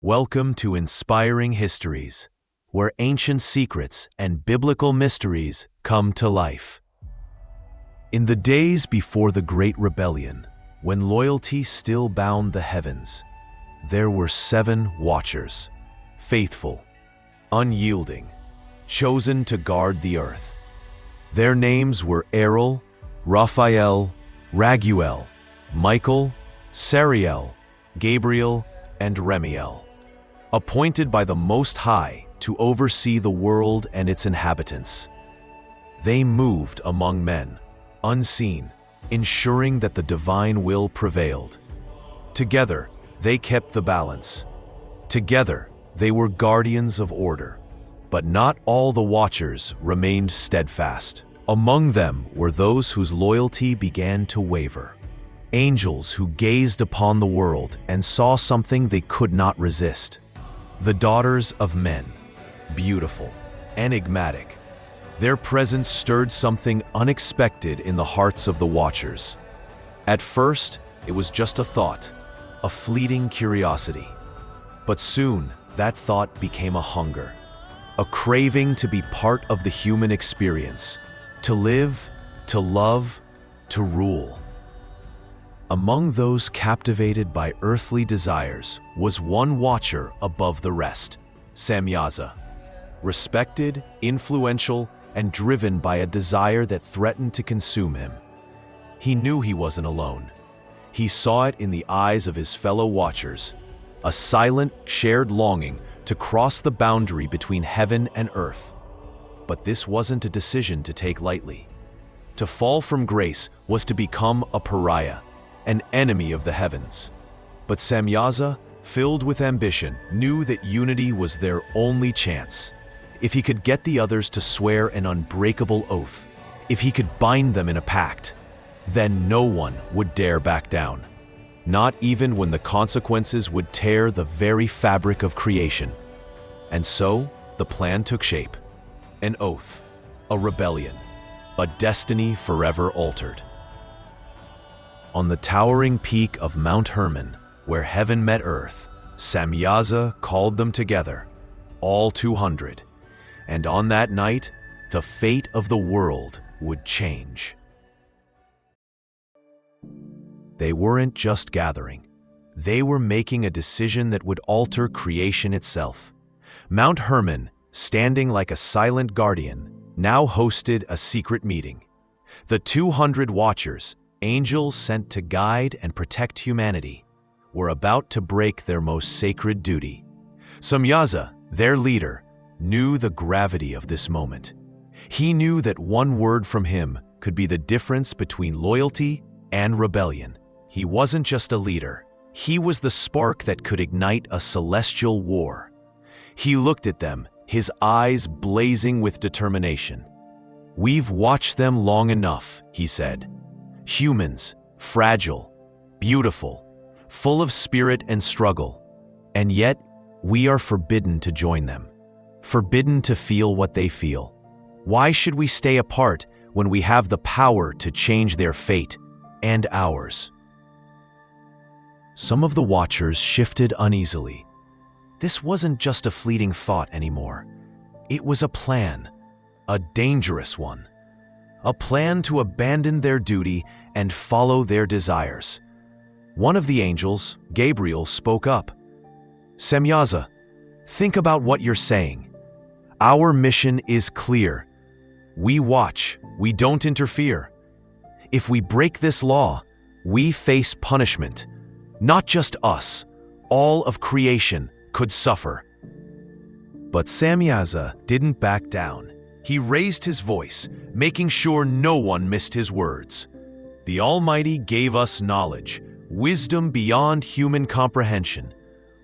Welcome to Inspiring Histories, where ancient secrets and biblical mysteries come to life. In the days before the Great Rebellion, when loyalty still bound the heavens, there were 7 watchers, faithful, unyielding, chosen to guard the earth. Their names were Errol, Raphael, Raguel, Michael, Sariel, Gabriel, and Remiel, appointed by the Most High to oversee the world and its inhabitants. They moved among men, unseen, ensuring that the divine will prevailed. Together, they kept the balance. Together, they were guardians of order. But not all the watchers remained steadfast. Among them were those whose loyalty began to waver. Angels who gazed upon the world and saw something they could not resist. The daughters of men, beautiful, enigmatic. Their presence stirred something unexpected in the hearts of the watchers. At first, it was just a thought, a fleeting curiosity. But soon, that thought became a hunger, a craving to be part of the human experience, to live, to love, to rule. Among those captivated by earthly desires was one watcher above the rest, Samyaza. Respected, influential, and driven by a desire that threatened to consume him. He knew he wasn't alone. He saw it in the eyes of his fellow watchers, a silent, shared longing to cross the boundary between heaven and earth. But this wasn't a decision to take lightly. To fall from grace was to become a pariah, an enemy of the heavens. But Samyaza, filled with ambition, knew that unity was their only chance. If he could get the others to swear an unbreakable oath, if he could bind them in a pact, then no one would dare back down. Not even when the consequences would tear the very fabric of creation. And so, the plan took shape. An oath, a rebellion, a destiny forever altered. On the towering peak of Mount Hermon, where heaven met earth, Samyaza called them together, all 200. And on that night, the fate of the world would change. They weren't just gathering. They were making a decision that would alter creation itself. Mount Hermon, standing like a silent guardian, now hosted a secret meeting. The 200 watchers, angels sent to guide and protect humanity, were about to break their most sacred duty. Samyaza, their leader, knew the gravity of this moment. He knew that one word from him could be the difference between loyalty and rebellion. He wasn't just a leader. He was the spark that could ignite a celestial war. He looked at them, his eyes blazing with determination. "We've watched them long enough," he said. "Humans, fragile, beautiful, full of spirit and struggle. And yet, we are forbidden to join them, forbidden to feel what they feel. Why should we stay apart when we have the power to change their fate and ours?" Some of the watchers shifted uneasily. This wasn't just a fleeting thought anymore. It was a plan, a dangerous one. A plan to abandon their duty and follow their desires. One of the angels, Gabriel, spoke up. "Samyaza, think about what you're saying. Our mission is clear. We watch, we don't interfere. If we break this law, we face punishment. Not just us, all of creation could suffer." But Samyaza didn't back down. He raised his voice, making sure no one missed his words. "The Almighty gave us knowledge, wisdom beyond human comprehension.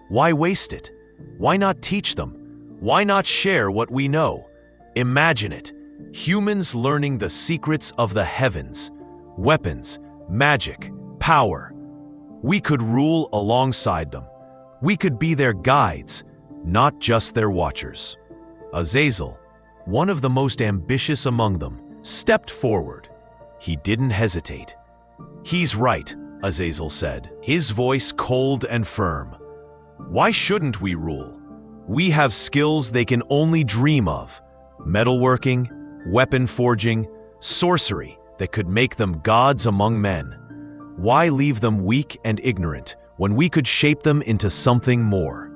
Why waste it? Why not teach them? Why not share what we know? Imagine it, humans learning the secrets of the heavens, weapons, magic, power. We could rule alongside them. We could be their guides, not just their watchers." Azazel, one of the most ambitious among them, stepped forward. He didn't hesitate. "He's right," Azazel said, his voice cold and firm. Why shouldn't we rule? We have skills they can only dream of. Metalworking, weapon forging, sorcery that could make them gods among men. Why leave them weak and ignorant when we could shape them into something more?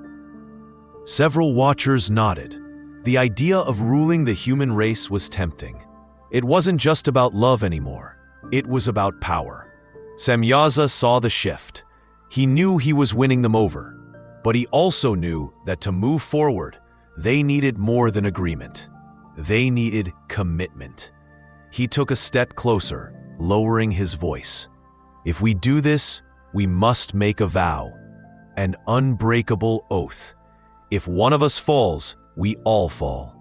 Several watchers nodded. The idea of ruling the human race was tempting. It wasn't just about love anymore. It was about power. Semyaza saw the shift. He knew he was winning them over, but he also knew that to move forward, they needed more than agreement. They needed commitment. He took a step closer, lowering his voice. If we do this, we must make a vow, an unbreakable oath. If one of us falls, we all fall.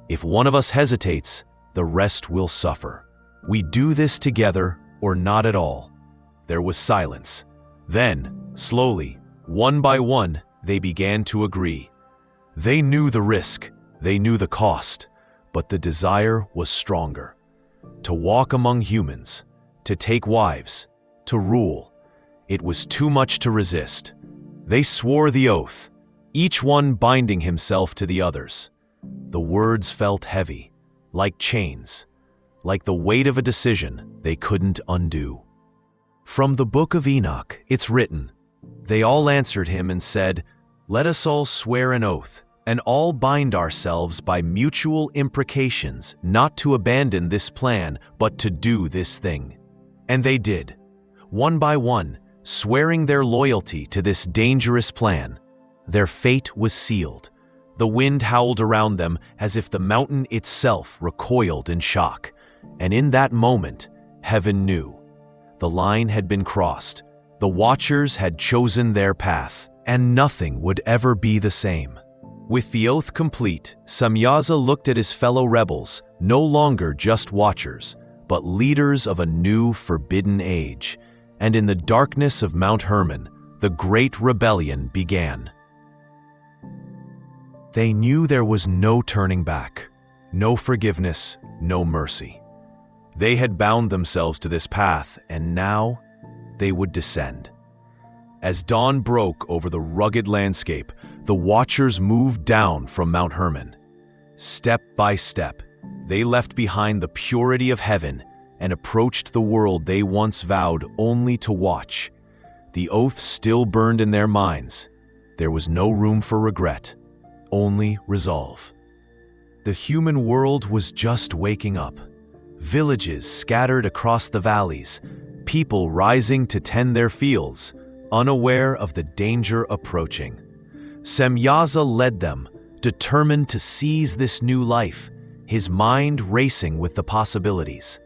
If one of us hesitates, the rest will suffer. We do this together or not at all. There was silence. Then, slowly, one by one, they began to agree. They knew the risk, they knew the cost, but the desire was stronger. To walk among humans, to take wives, to rule. It was too much to resist. They swore the oath, each one binding himself to the others. The words felt heavy, like chains, like the weight of a decision they couldn't undo. From the book of Enoch, it's written, "They all answered him and said, 'Let us all swear an oath, and all bind ourselves by mutual imprecations not to abandon this plan, but to do this thing.' And they did, one by one, swearing their loyalty to this dangerous plan. Their fate was sealed. The wind howled around them as if the mountain itself recoiled in shock. And in that moment, heaven knew. The line had been crossed. The watchers had chosen their path, and nothing would ever be the same. With the oath complete, Semyaza looked at his fellow rebels, no longer just watchers, but leaders of a new forbidden age. And in the darkness of Mount Hermon, the great rebellion began. They knew there was no turning back, no forgiveness, no mercy. They had bound themselves to this path, and now they would descend. As dawn broke over the rugged landscape, the watchers moved down from Mount Hermon. Step by step, they left behind the purity of heaven and approached the world they once vowed only to watch. The oath still burned in their minds. There was no room for regret, only resolve. The human world was just waking up. Villages scattered across the valleys, people rising to tend their fields, unaware of the danger approaching. Semyaza led them, determined to seize this new life, his mind racing with the possibilities.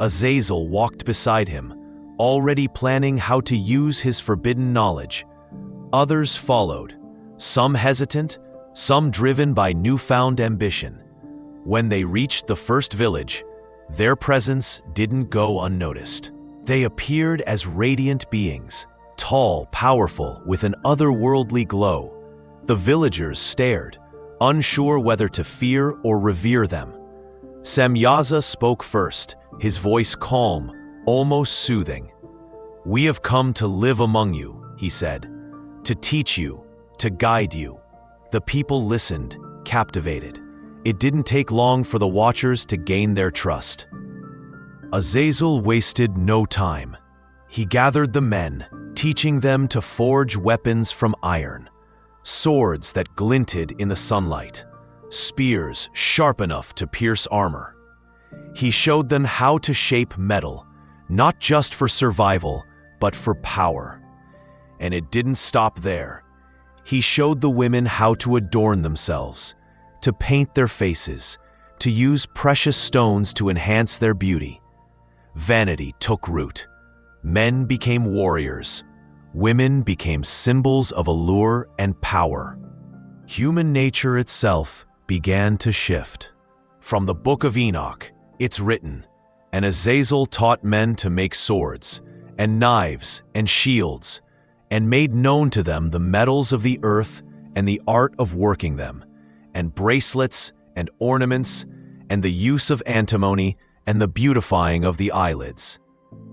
Azazel walked beside him, already planning how to use his forbidden knowledge. Others followed, some hesitant, some driven by newfound ambition. When they reached the first village, their presence didn't go unnoticed. They appeared as radiant beings, tall, powerful, with an otherworldly glow. The villagers stared, unsure whether to fear or revere them. Semyaza spoke first, his voice calm, almost soothing. "We have come to live among you," he said, "to teach you, to guide you." The people listened, captivated. It didn't take long for the watchers to gain their trust. Azazel wasted no time. He gathered the men, teaching them to forge weapons from iron, swords that glinted in the sunlight, spears sharp enough to pierce armor. He showed them how to shape metal, not just for survival, but for power. And it didn't stop there. He showed the women how to adorn themselves, to paint their faces, to use precious stones to enhance their beauty. Vanity took root. Men became warriors. Women became symbols of allure and power. Human nature itself began to shift. From the book of Enoch, it's written, "And Azazel taught men to make swords, and knives, and shields, and made known to them the metals of the earth and the art of working them, and bracelets, and ornaments, and the use of antimony, and the beautifying of the eyelids."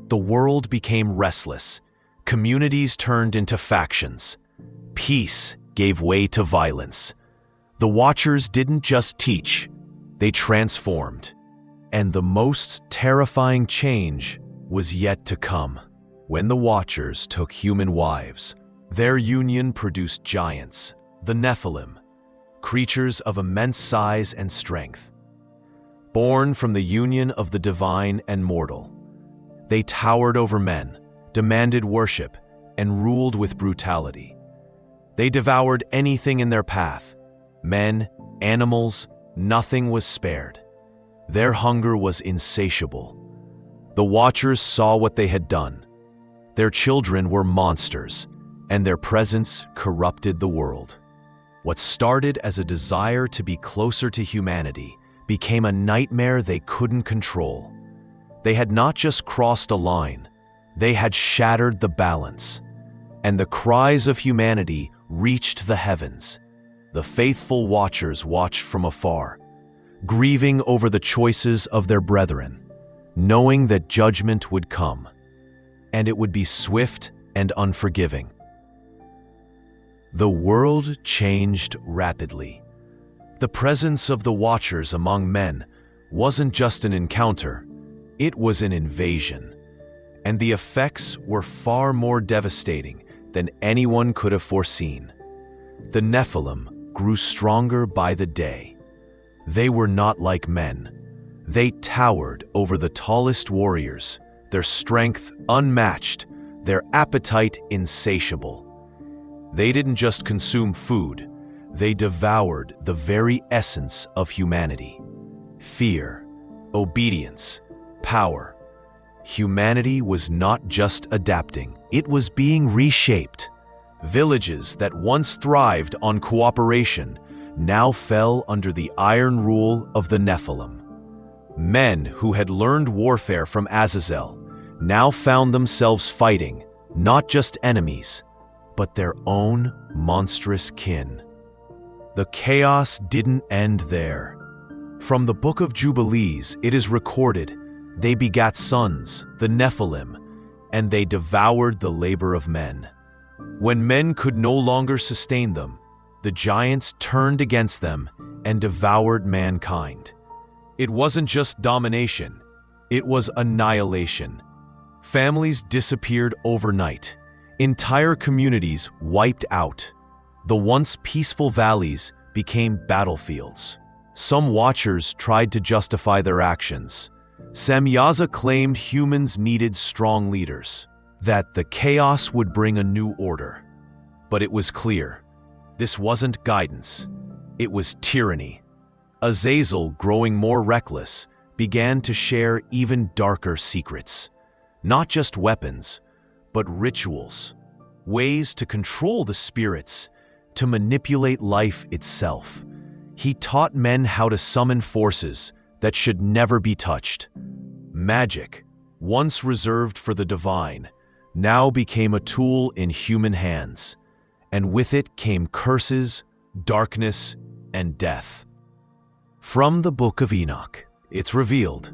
The world became restless. Communities turned into factions. Peace gave way to violence. The Watchers didn't just teach, they transformed. And the most terrifying change was yet to come. When the Watchers took human wives, their union produced giants, the Nephilim, creatures of immense size and strength. Born from the union of the divine and mortal, they towered over men, demanded worship, and ruled with brutality. They devoured anything in their path. Men, animals, nothing was spared. Their hunger was insatiable. The Watchers saw what they had done. Their children were monsters, and their presence corrupted the world. What started as a desire to be closer to humanity became a nightmare they couldn't control. They had not just crossed a line, they had shattered the balance. And the cries of humanity reached the heavens. The faithful Watchers watched from afar, grieving over the choices of their brethren, knowing that judgment would come, and it would be swift and unforgiving. The world changed rapidly. The presence of the Watchers among men wasn't just an encounter, it was an invasion. And the effects were far more devastating than anyone could have foreseen. The Nephilim grew stronger by the day. They were not like men. They towered over the tallest warriors, their strength unmatched, their appetite insatiable. They didn't just consume food, they devoured the very essence of humanity. Fear, obedience, power. Humanity was not just adapting, it was being reshaped. Villages that once thrived on cooperation now fell under the iron rule of the Nephilim. Men who had learned warfare from Azazel now found themselves fighting not just enemies, but their own monstrous kin. The chaos didn't end there. From the Book of Jubilees, it is recorded, they begat sons, the Nephilim, and they devoured the labor of men. When men could no longer sustain them, the giants turned against them and devoured mankind. It wasn't just domination, it was annihilation. Families disappeared overnight. Entire communities wiped out. The once peaceful valleys became battlefields. Some Watchers tried to justify their actions. Samyaza claimed humans needed strong leaders, that the chaos would bring a new order. But it was clear, this wasn't guidance, it was tyranny. Azazel, growing more reckless, began to share even darker secrets. Not just weapons, but rituals, ways to control the spirits, to manipulate life itself. He taught men how to summon forces that should never be touched. Magic, once reserved for the divine, now became a tool in human hands, and with it came curses, darkness, and death. From the Book of Enoch, it's revealed,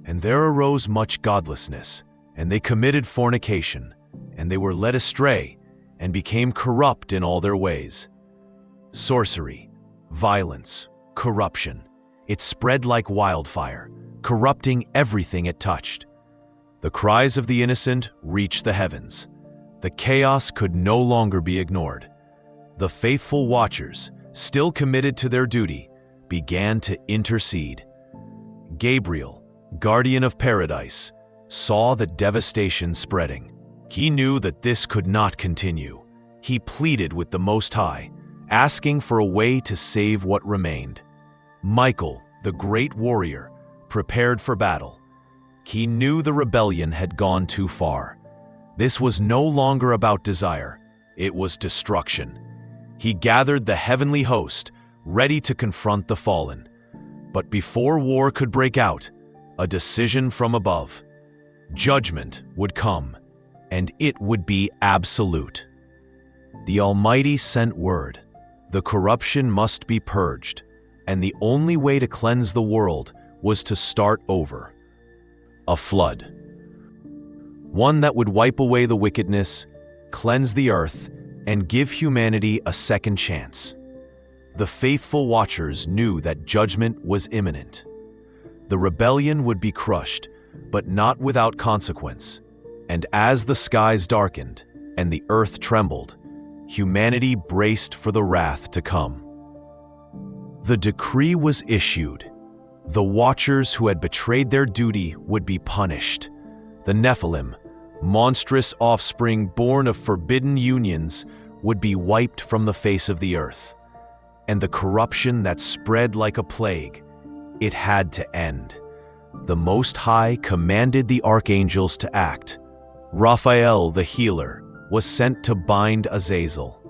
and there arose much godlessness, and they committed fornication, and they were led astray, and became corrupt in all their ways. Sorcery, violence, corruption, it spread like wildfire, corrupting everything it touched. The cries of the innocent reached the heavens. The chaos could no longer be ignored. The faithful Watchers, still committed to their duty, began to intercede. Gabriel, guardian of paradise, saw the devastation spreading. He knew that this could not continue. He pleaded with the Most High, asking for a way to save what remained. Michael, the great warrior, prepared for battle. He knew the rebellion had gone too far. This was no longer about desire, it was destruction. He gathered the heavenly host, ready to confront the fallen. But before war could break out, a decision from above. Judgment would come, and it would be absolute. The Almighty sent word. The corruption must be purged, and the only way to cleanse the world was to start over. A flood. One that would wipe away the wickedness, cleanse the earth, and give humanity a second chance. The faithful watchers knew that judgment was imminent. The rebellion would be crushed, but not without consequence. And as the skies darkened and the earth trembled, humanity braced for the wrath to come. The decree was issued. The watchers who had betrayed their duty would be punished. The Nephilim, monstrous offspring born of forbidden unions, would be wiped from the face of the earth. And the corruption that spread like a plague, it had to end. The Most High commanded the archangels to act. Raphael, the healer, was sent to bind Azazel.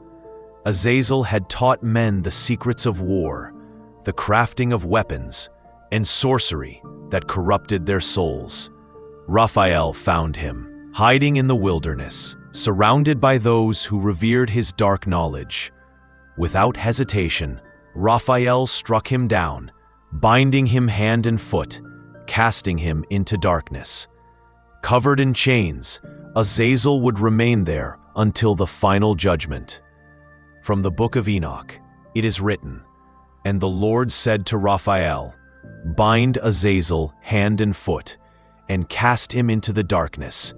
Azazel had taught men the secrets of war, the crafting of weapons, and sorcery that corrupted their souls. Raphael found him, hiding in the wilderness, surrounded by those who revered his dark knowledge. Without hesitation, Raphael struck him down, binding him hand and foot, casting him into darkness. Covered in chains, Azazel would remain there until the final judgment. From the book of Enoch, it is written, "And the Lord said to Raphael, Bind Azazel hand and foot, and cast him into the darkness,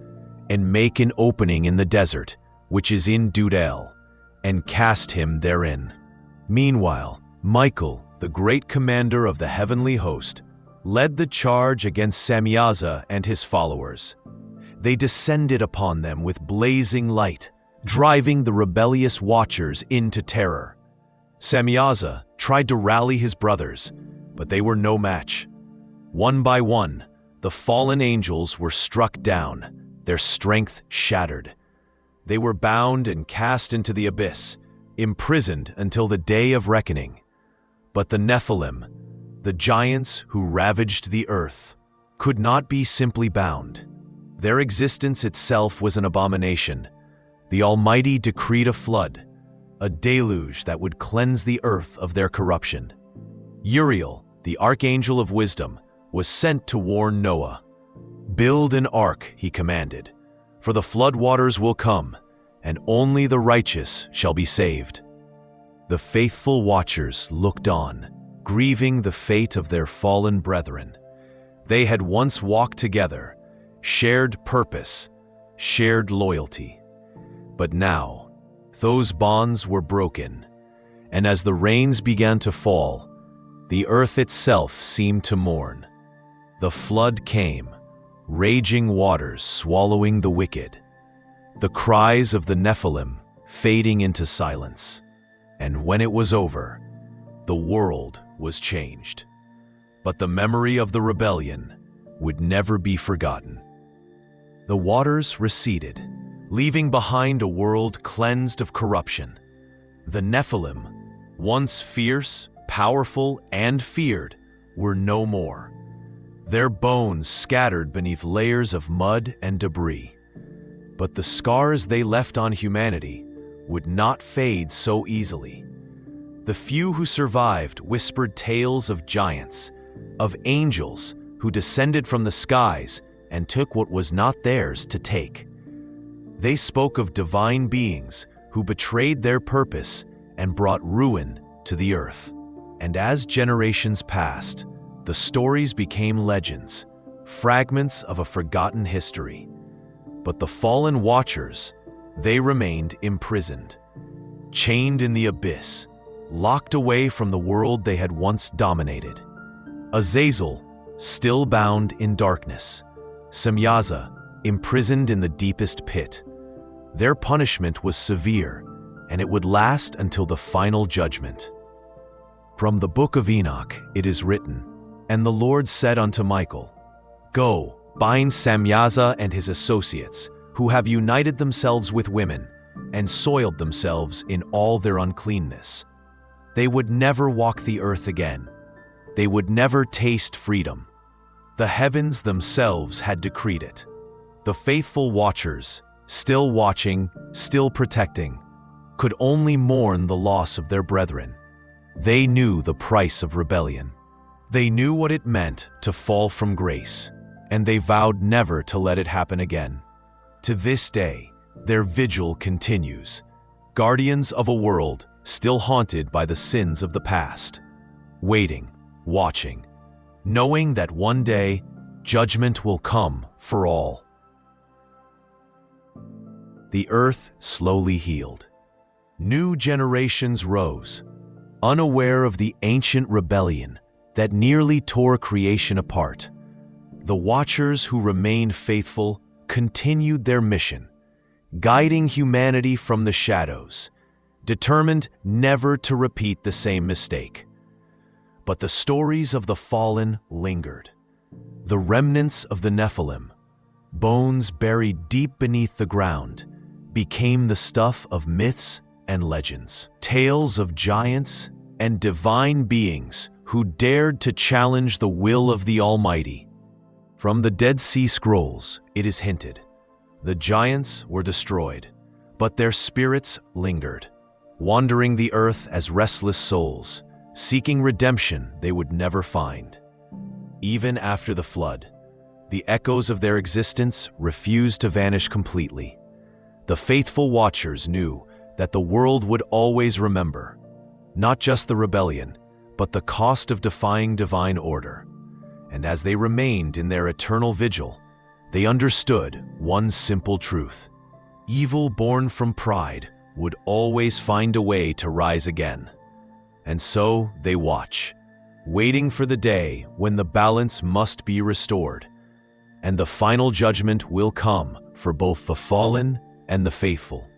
and make an opening in the desert, which is in Dudel, and cast him therein." Meanwhile, Michael, the great commander of the heavenly host, led the charge against Samyaza and his followers. They descended upon them with blazing light, driving the rebellious watchers into terror. Samyaza tried to rally his brothers, but they were no match. One by one, the fallen angels were struck down, their strength shattered. They were bound and cast into the abyss, imprisoned until the day of reckoning. But the Nephilim, the giants who ravaged the earth, could not be simply bound. Their existence itself was an abomination. The Almighty decreed a flood, a deluge that would cleanse the earth of their corruption. Uriel, the archangel of wisdom, was sent to warn Noah. "Build an ark," he commanded, "for the floodwaters will come, and only the righteous shall be saved." The faithful watchers looked on, grieving the fate of their fallen brethren. They had once walked together, shared purpose, shared loyalty. But now, those bonds were broken, and as the rains began to fall, the earth itself seemed to mourn. The flood came, raging waters swallowing the wicked, the cries of the Nephilim fading into silence. And when it was over, the world was changed. But the memory of the rebellion would never be forgotten. The waters receded, leaving behind a world cleansed of corruption. The Nephilim, once fierce, powerful, and feared, were no more. Their bones scattered beneath layers of mud and debris. But the scars they left on humanity would not fade so easily. The few who survived whispered tales of giants, of angels who descended from the skies and took what was not theirs to take. They spoke of divine beings who betrayed their purpose and brought ruin to the earth. And as generations passed, the stories became legends, fragments of a forgotten history. But the fallen watchers, they remained imprisoned, chained in the abyss, locked away from the world they had once dominated. Azazel, still bound in darkness. Samyaza, imprisoned in the deepest pit. Their punishment was severe, and it would last until the final judgment. From the book of Enoch it is written, "And the Lord said unto Michael, Go, bind Samyaza and his associates, who have united themselves with women, and soiled themselves in all their uncleanness. They would never walk the earth again. They would never taste freedom. The heavens themselves had decreed it. The faithful watchers, still watching, still protecting, could only mourn the loss of their brethren. They knew the price of rebellion. They knew what it meant to fall from grace, and they vowed never to let it happen again. To this day, their vigil continues, guardians of a world still haunted by the sins of the past, waiting, watching, knowing that one day judgment will come for all. The earth slowly healed. New generations rose, unaware of the ancient rebellion that nearly tore creation apart. The Watchers who remained faithful continued their mission, guiding humanity from the shadows, determined never to repeat the same mistake. But the stories of the fallen lingered. The remnants of the Nephilim, bones buried deep beneath the ground, became the stuff of myths and legends. Tales of giants and divine beings who dared to challenge the will of the Almighty. From the Dead Sea Scrolls, it is hinted, the giants were destroyed, but their spirits lingered, wandering the earth as restless souls, seeking redemption they would never find. Even after the flood, the echoes of their existence refused to vanish completely. The faithful Watchers knew that the world would always remember, not just the rebellion, but the cost of defying divine order. And as they remained in their eternal vigil, they understood one simple truth. Evil born from pride would always find a way to rise again. And so they watch, waiting for the day when the balance must be restored, and the final judgment will come for both the fallen and the faithful.